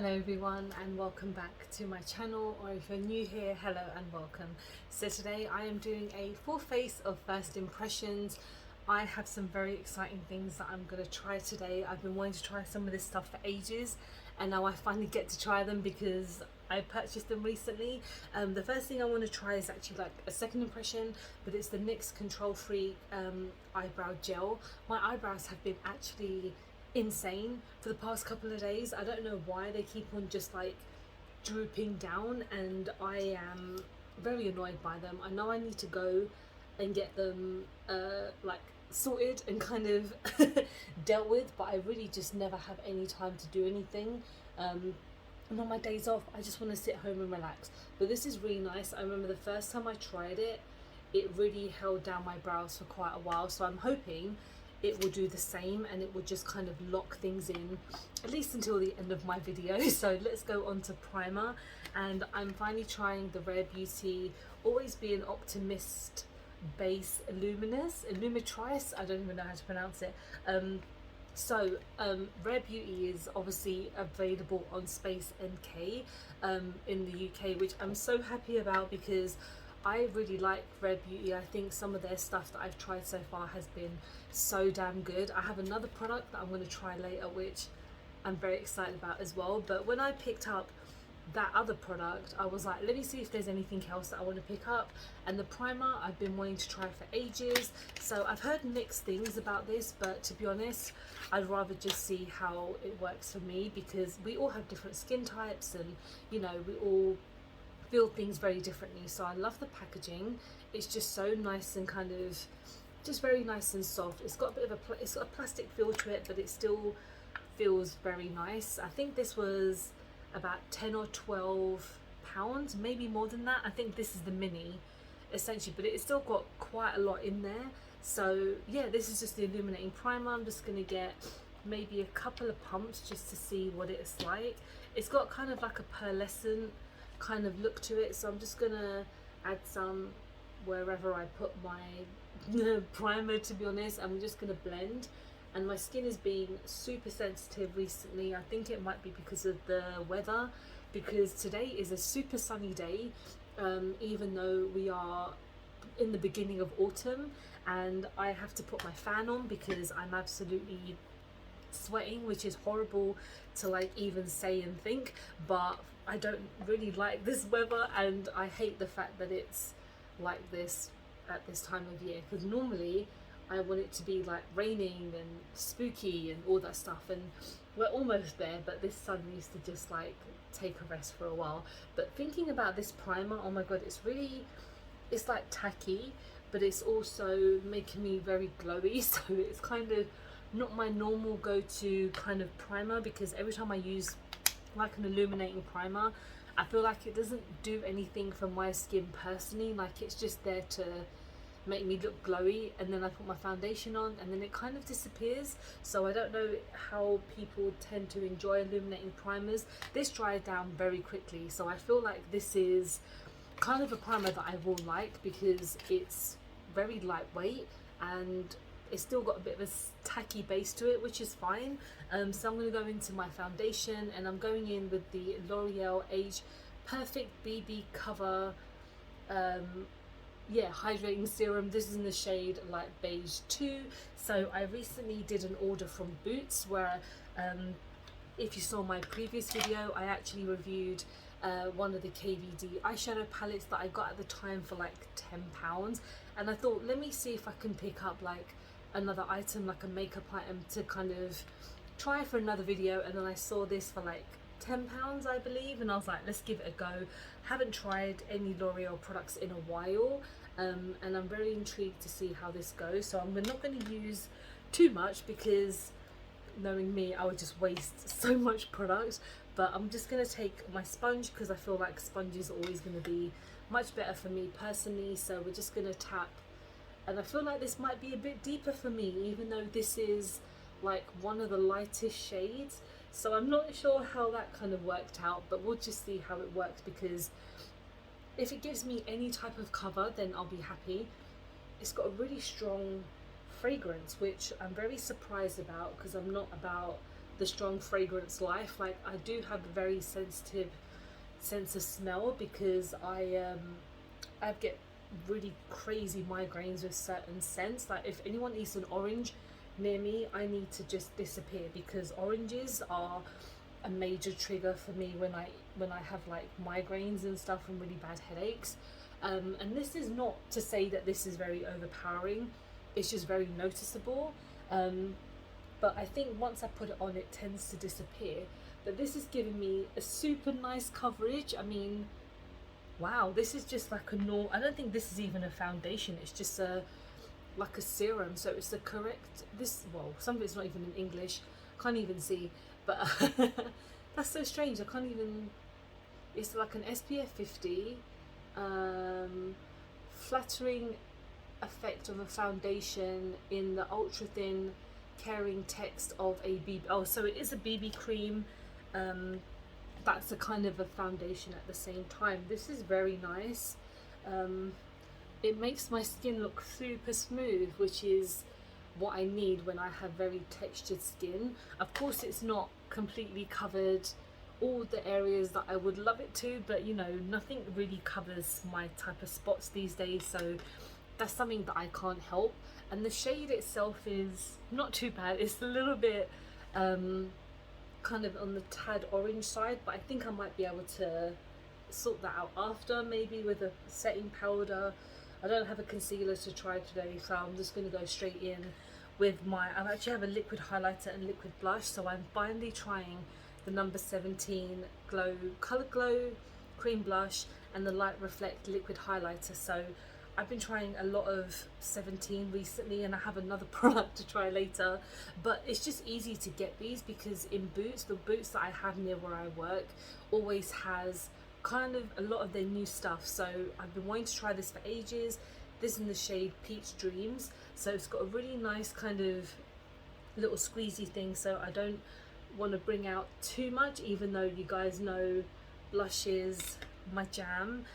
Hello everyone and welcome back to my channel, or if you're new here, hello and welcome. So today I am doing a full face of first impressions. I have some very exciting things that I'm going to try today. I've been wanting to try some of this stuff for ages and now I finally get to try them because I purchased them recently. The first thing I want to try is actually like a second impression, but it's the NYX Control Freak eyebrow gel. My eyebrows have been actually insane for the past couple of days. I don't know why they keep on just like drooping down, and I am very annoyed by them. I know I need to go and get them like sorted and kind of dealt with, but I really just never have any time to do anything. And on my days off I just want to sit home and relax, but this is really nice. I remember the first time I tried it, it really held down my brows for quite a while, so I'm hoping it will do the same and it will just kind of lock things in, at least until the end of my video. So let's go on to primer, and I'm finally trying the Rare Beauty Always Be an Optimist Base Illumitrice. I don't even know how to pronounce it. Rare Beauty is obviously available on Space NK in the UK, which I'm so happy about because I really like Rare Beauty. I think some of their stuff that I've tried so far has been so damn good. I have another product that I'm going to try later which I'm very excited about as well, but when I picked up that other product I was like, let me see if there's anything else that I want to pick up. And the primer I've been wanting to try for ages, so I've heard mixed things about this, but to be honest I'd rather just see how it works for me, because we all have different skin types and you know we all feel things very differently. So I love the packaging. It's just so nice and kind of just very nice and soft. It's got a bit of it's got a plastic feel to it, but it still feels very nice. I think this was about 10 or 12 pounds, maybe more than that. I think this is the mini essentially, but it's still got quite a lot in there. So yeah, this is just the illuminating primer. I'm just gonna get maybe a couple of pumps just to see what it's like. It's got kind of like a pearlescent kind of look to it, so I'm just gonna add some wherever I put my primer. To be honest, I'm just gonna blend, and my skin is being super sensitive recently. I think it might be because of the weather, because today is a super sunny day, even though we are in the beginning of autumn, and I have to put my fan on because I'm absolutely sweating, which is horrible to like even say and think, but I don't really like this weather and I hate the fact that it's like this at this time of year, because normally I want it to be like raining and spooky and all that stuff, and we're almost there, but this sun needs to just like take a rest for a while. But thinking about this primer, oh my god, it's like tacky, but it's also making me very glowy, so it's kind of not my normal go-to kind of primer, because every time I use like an illuminating primer I feel like it doesn't do anything for my skin personally. Like it's just there to make me look glowy, and then I put my foundation on and then it kind of disappears. So I don't know how people tend to enjoy illuminating primers. This dries down very quickly, so I feel like this is kind of a primer that I will like because it's very lightweight and it's still got a bit of a tacky base to it, which is fine. So I'm going to go into my foundation, and I'm going in with the L'Oreal Age Perfect BB Cover hydrating serum. This is in the shade Light Beige 2. So I recently did an order from Boots where if you saw my previous video I actually reviewed one of the KVD eyeshadow palettes that I got at the time for like £10, and I thought, let me see if I can pick up like another item, like a makeup item, to kind of try for another video. And then I saw this for like £10 I believe, and I was like, let's give it a go. Haven't tried any L'Oreal products in a while, and I'm very intrigued to see how this goes. So I'm not going to use too much because knowing me I would just waste so much product, but I'm just going to take my sponge because I feel like sponge is always going to be much better for me personally. So we're just going to tap, and I feel like this might be a bit deeper for me, even though this is like one of the lightest shades. So I'm not sure how that kind of worked out, but we'll just see how it works, because if it gives me any type of cover then I'll be happy. It's got a really strong fragrance, which I'm very surprised about because I'm not about the strong fragrance life. Like I do have a very sensitive sense of smell because I get really crazy migraines with certain scents. Like if anyone eats an orange near me, I need to just disappear, because oranges are a major trigger for me when I have like migraines and stuff and really bad headaches. And this is not to say that this is very overpowering, it's just very noticeable. But I think once I put it on, it tends to disappear. But this is giving me a super nice coverage. I mean, wow, this is just like a normal, I don't think this is even a foundation, it's just a like a serum. So it's the correct, this, well, some of it's not even in English, can't even see, but that's so strange, I can't even, it's like an SPF 50, flattering effect of a foundation in the ultra thin caring text of a BB, oh, so it is a BB cream, that's a kind of a foundation at the same time. This is very nice. It makes my skin look super smooth, which is what I need when I have very textured skin. Of course it's not completely covered all the areas that I would love it to, but you know, nothing really covers my type of spots these days, so that's something that I can't help. And the shade itself is not too bad, it's a little bit kind of on the tad orange side, but I think I might be able to sort that out after, maybe with a setting powder. I don't have a concealer to try today, so I'm just going to go straight in with my, I actually have a liquid highlighter and liquid blush, so I'm finally trying the number 17 Colour Glow cream blush and the Light Reflect liquid highlighter. So I've been trying a lot of 17 recently, and I have another product to try later, but it's just easy to get these because in Boots, the Boots that I have near where I work always has kind of a lot of their new stuff. So I've been wanting to try this for ages. This is in the shade Peach Dreams, so it's got a really nice kind of little squeezy thing, so I don't want to bring out too much, even though you guys know blush is my jam.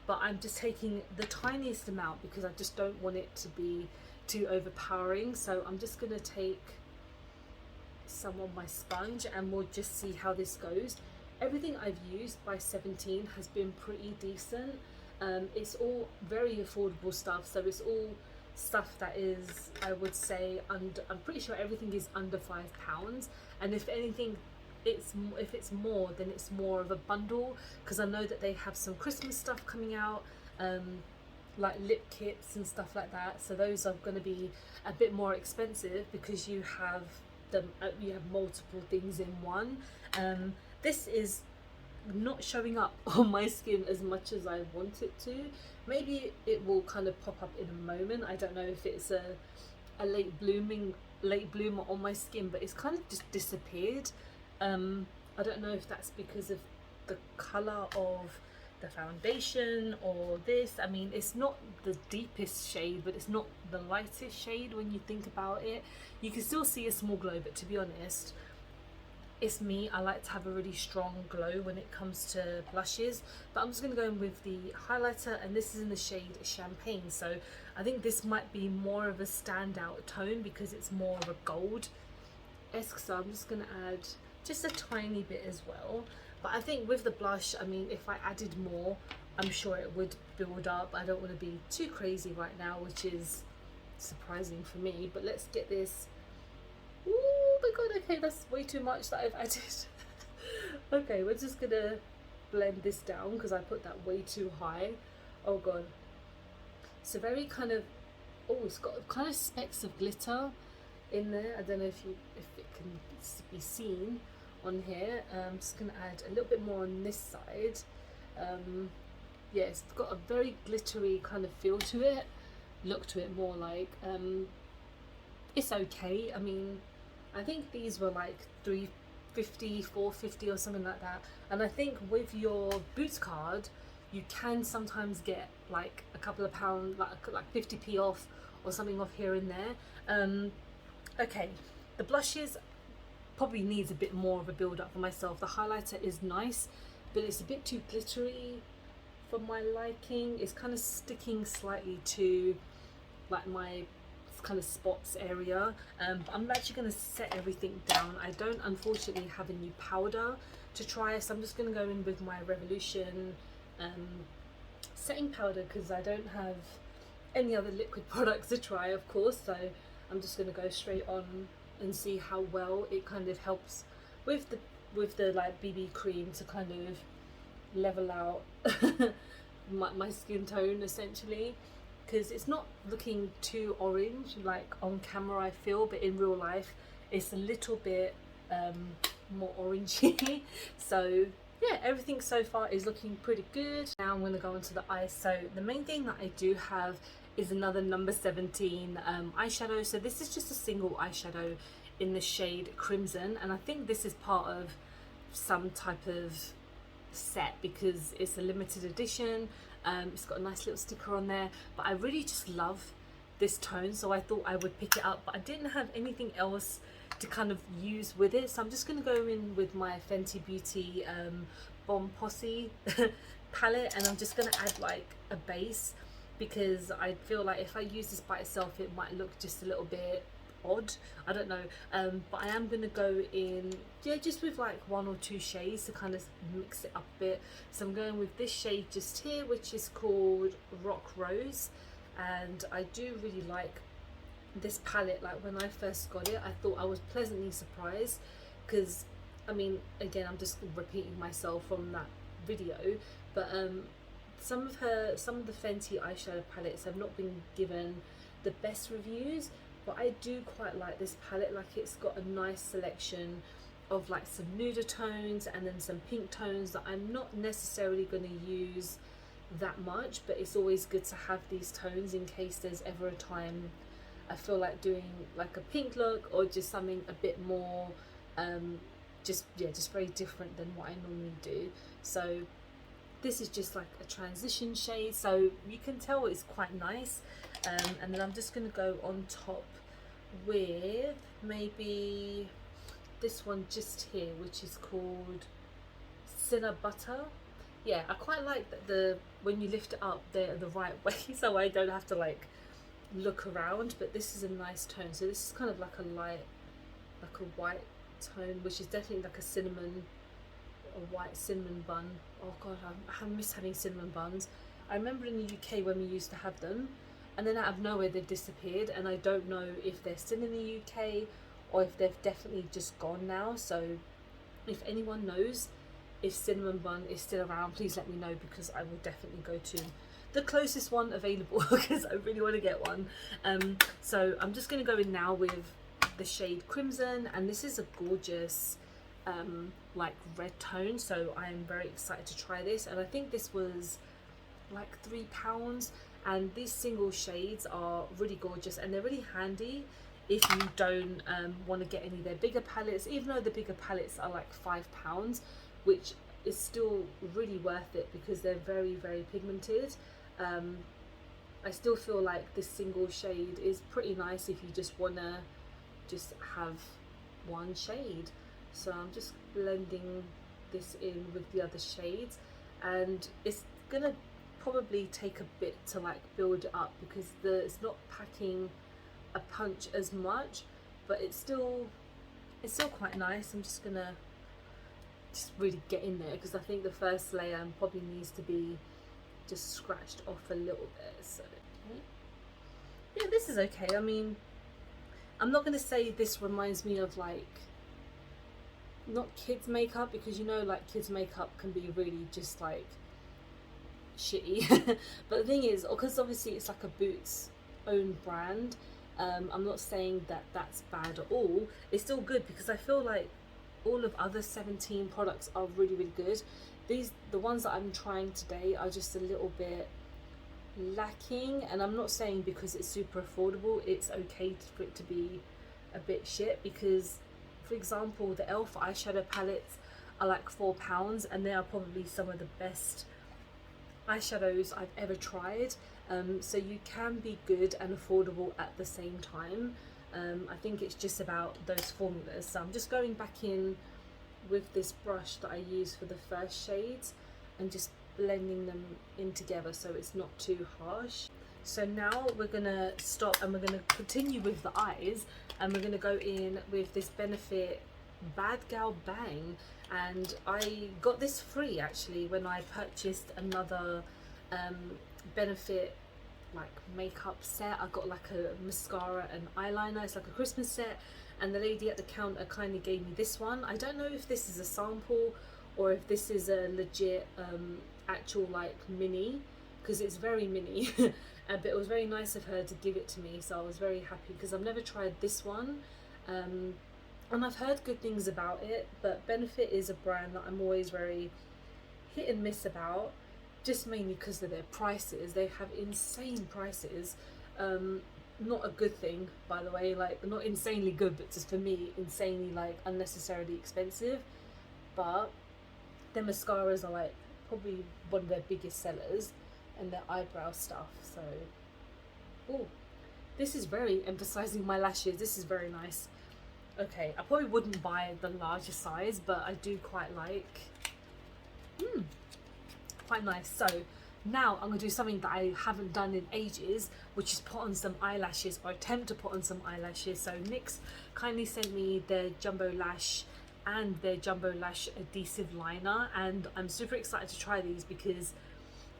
But I'm just taking the tiniest amount because I just don't want it to be too overpowering. So I'm just gonna take some on my sponge and we'll just see how this goes. Everything I've used by 17 has been pretty decent. It's all very affordable stuff, so it's all stuff that is, I would say, under, I'm pretty sure everything is under £5, and if anything, if it's more, then it's more of a bundle, because I know that they have some Christmas stuff coming out, like lip kits and stuff like that, so those are going to be a bit more expensive because you have them, you have multiple things in one. This is not showing up on my skin as much as I want it to. Maybe it will kind of pop up in a moment. I don't know if it's a late bloomer on my skin, but it's kind of just disappeared. I don't know if that's because of the colour of the foundation or this. I mean, it's not the deepest shade, but it's not the lightest shade when you think about it. You can still see a small glow, but to be honest, it's me, I like to have a really strong glow when it comes to blushes. But I'm just going to go in with the highlighter, and this is in the shade Champagne, so I think this might be more of a standout tone because it's more of a gold-esque. So I'm just going to add just a tiny bit as well. But I think with the blush, I mean, if I added more, I'm sure it would build up. I don't want to be too crazy right now, which is surprising for me. But let's get this. Oh my god, okay, that's way too much that I've added. Okay, we're just gonna blend this down because I put that way too high. Oh god. So very kind of, oh, it's got kind of specks of glitter in there. I don't know if it can be seen on here. I'm just gonna add a little bit more on this side. Yeah, it's got a very glittery kind of feel to it, look to it more like. It's okay. I mean, I think these were like £3.50, £4.50 or something like that. And I think with your Boots card, you can sometimes get like a couple of pounds, like 50p off or something off here and there. Okay, the blushes probably needs a bit more of a build up for myself. The highlighter is nice, but it's a bit too glittery for my liking. It's kind of sticking slightly to like my, it's kind of spots area. But I'm actually going to set everything down. I don't unfortunately have a new powder to try, so I'm just going to go in with my Revolution setting powder because I don't have any other liquid products to try, of course, so I'm just going to go straight on and see how well it kind of helps with the like BB cream to kind of level out my skin tone essentially, because it's not looking too orange like on camera I feel, but in real life it's a little bit more orangey. So yeah, everything so far is looking pretty good. Now I'm going to go on to the eyes. So the main thing that I do have is another number 17 eyeshadow. So this is just a single eyeshadow in the shade Crimson, and I think this is part of some type of set because it's a limited edition. It's got a nice little sticker on there, but I really just love this tone, so I thought I would pick it up, but I didn't have anything else to kind of use with it, so I'm just going to go in with my Fenty Beauty Bomb Posse palette, and I'm just going to add like a base because I feel like if I use this by itself it might look just a little bit odd, I don't know, but I am going to go in, yeah, just with like 1 or 2 shades to kind of mix it up a bit. So I'm going with this shade just here, which is called Rock Rose, and I do really like this palette. Like when I first got it I thought I was pleasantly surprised because, I mean, again I'm just repeating myself from that video, but some of the Fenty eyeshadow palettes have not been given the best reviews, but I do quite like this palette. Like it's got a nice selection of like some nude tones and then some pink tones that I'm not necessarily going to use that much, but it's always good to have these tones in case there's ever a time I feel like doing like a pink look or just something a bit more just very different than what I normally do. So this is just like a transition shade, so you can tell it's quite nice. And then I'm just going to go on top with maybe this one just here, which is called Cinnamon Butter. Yeah, I quite like that the when you lift it up they're the right way, so I don't have to like look around, but this is a nice tone. So this is kind of like a light, like a white tone, which is definitely like a white cinnamon bun. Oh god, I miss having cinnamon buns. I remember in the UK when we used to have them, and then out of nowhere they've disappeared, and I don't know if they're still in the UK or if they've definitely just gone now. So if anyone knows if cinnamon bun is still around, please let me know, because I will definitely go to the closest one available because I really want to get one. So I'm just going to go in now with the shade Crimson, and this is a gorgeous like red tone, so I am very excited to try this, and I think this was like £3, and these single shades are really gorgeous and they're really handy if you don't want to get any of their bigger palettes, even though the bigger palettes are like £5, which is still really worth it because they're very, very pigmented. I still feel like this single shade is pretty nice if you just want to just have one shade. So I'm just blending this in with the other shades, and it's gonna probably take a bit to like build it up because it's not packing a punch as much, but it's still quite nice. I'm just gonna really get in there because I think the first layer probably needs to be just scratched off a little bit. So yeah, this is okay. I mean, I'm not gonna say this reminds me of like not kids makeup, because you know like kids makeup can be really just like shitty. But the thing is, because obviously it's like a Boots own brand, I'm not saying that that's bad at all. It's still good because I feel like all of other 17 products are really, really good. The ones that I'm trying today are just a little bit lacking, and I'm not saying because it's super affordable it's okay for it to be a bit shit, because for example the Elf eyeshadow palettes are like £4 and they are probably some of the best eyeshadows I've ever tried. So you can be good and affordable at the same time. I think it's just about those formulas. So I'm just going back in with this brush that I used for the first shades and just blending them in together so it's not too harsh. So now we're gonna stop and we're gonna continue with the eyes, and we're gonna go in with this Benefit Bad Gal Bang. And I got this free actually when I purchased another Benefit like makeup set. I got like a mascara and eyeliner. It's like a Christmas set, and the lady at the counter kindly gave me this one. I don't know if this is a sample or if this is a legit actual like mini, because it's very mini. But it was very nice of her to give it to me, so I was very happy because I've never tried this one, and I've heard good things about it. But Benefit is a brand that I'm always very hit and miss about, just mainly because of their prices. They have insane prices. Not a good thing, by the way, like not insanely good, but just for me insanely like unnecessarily expensive. But their mascaras are like probably one of their biggest sellers, and their eyebrow stuff. So, oh, this is very emphasizing my lashes. This is very nice. Okay, I probably wouldn't buy the larger size, but I do quite like, quite nice. So now I'm gonna do something that I haven't done in ages, which is put on some eyelashes, or attempt to put on some eyelashes. So NYX kindly sent me their Jumbo Lash and their Jumbo Lash adhesive liner, and I'm super excited to try these because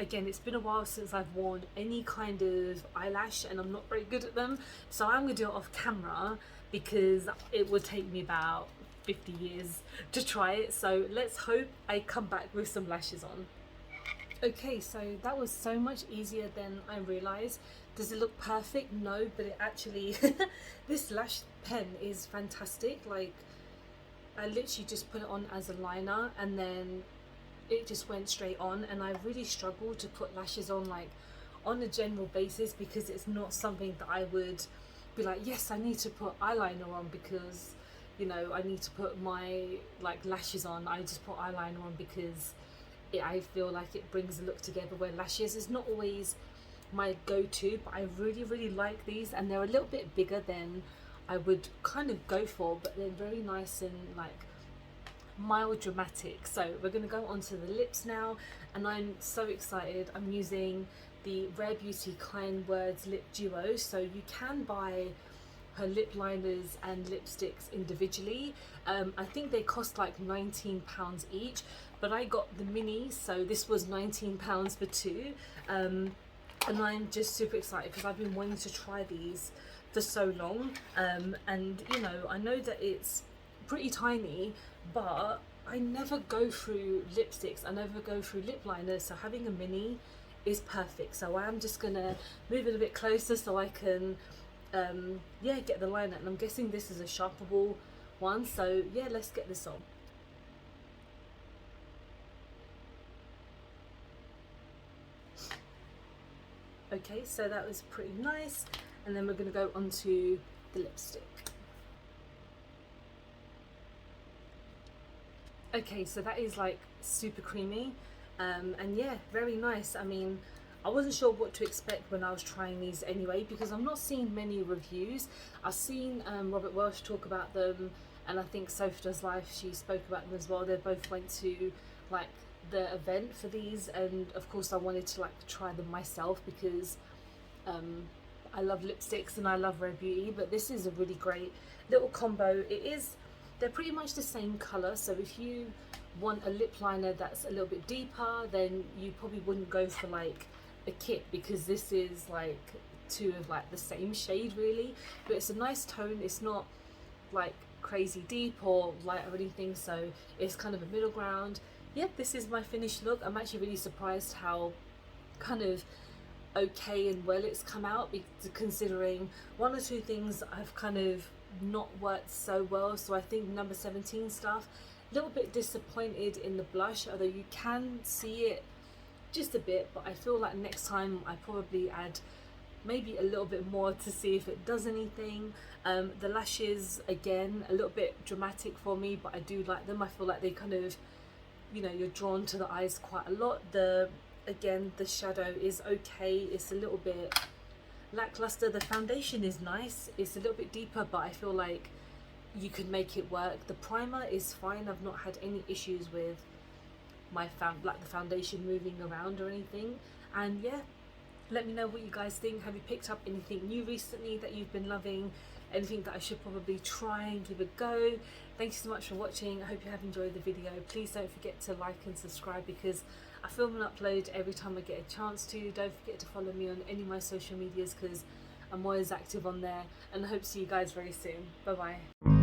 again, it's been a while since I've worn any kind of eyelash and I'm not very good at them. So I'm gonna do it off camera because it would take me about 50 years to try it. So let's hope I come back with some lashes on. Okay, so that was so much easier than I realized. Does it look perfect? No, but it actually, this lash pen is fantastic. Like, I literally just put it on as a liner and then it just went straight on, and I really struggle to put lashes on like on a general basis because it's not something that I would be like, yes, I need to put eyeliner on because, you know, I need to put my like lashes on. I just put eyeliner on because I feel like it brings the look together, where lashes is not always my go-to. But I really like these, and they're a little bit bigger than I would kind of go for, but they're very nice and like mild dramatic. So we're going to go onto the lips now, and I'm so excited. I'm using the Rare Beauty Kind Words Lip Duo. So you can buy her lip liners and lipsticks individually. I think they cost like £19 each, but I got the mini, so this was £19 for two. And I'm just super excited because I've been wanting to try these for so long. And you know, I know that it's pretty tiny, but I never go through lipsticks, I never go through lip liners, so having a mini is perfect. So I am just gonna move it a bit closer so I can yeah, get the liner, and I'm guessing this is a sharpenable one. So yeah, let's get this on. Okay, so that was pretty nice, and then we're gonna go onto the lipstick. Okay, so that is like super creamy, and yeah, very nice. I mean, I wasn't sure what to expect when I was trying these anyway, because I'm not seeing many reviews. I've seen Robert Welsh talk about them, and I think Sophie Does Life, she spoke about them as well. They both went to like the event for these, and of course I wanted to like try them myself because I love lipsticks and I love Rare Beauty. But this is a really great little combo. They're pretty much the same colour, so if you want a lip liner that's a little bit deeper, then you probably wouldn't go for like a kit, because this is like two of like the same shade really, but it's a nice tone. It's not like crazy deep or light or anything, so it's kind of a middle ground. Yeah, this is my finished look. I'm actually really surprised how kind of okay and well it's come out, considering one or two things I've kind of not worked so well. So I think number 17 stuff, a little bit disappointed in the blush, although you can see it just a bit, but I feel like next time I probably add maybe a little bit more to see if it does anything. The lashes, again, a little bit dramatic for me, but I do like them. I feel like they kind of, you know, you're drawn to the eyes quite a lot. Again, the shadow is okay. It's a little bit lackluster. The foundation is nice. It's a little bit deeper, but I feel like you could make it work. The primer is fine. I've not had any issues with my the foundation moving around or anything. And yeah, Let me know what you guys think. Have you picked up anything new recently that you've been loving? Anything that I should probably try and give a go? Thank you so much for watching. I hope you have enjoyed the video. Please don't forget to like and subscribe because I film and upload every time I get a chance to. Don't forget to follow me on any of my social medias because I'm always active on there, and I hope to see you guys very soon. Bye bye.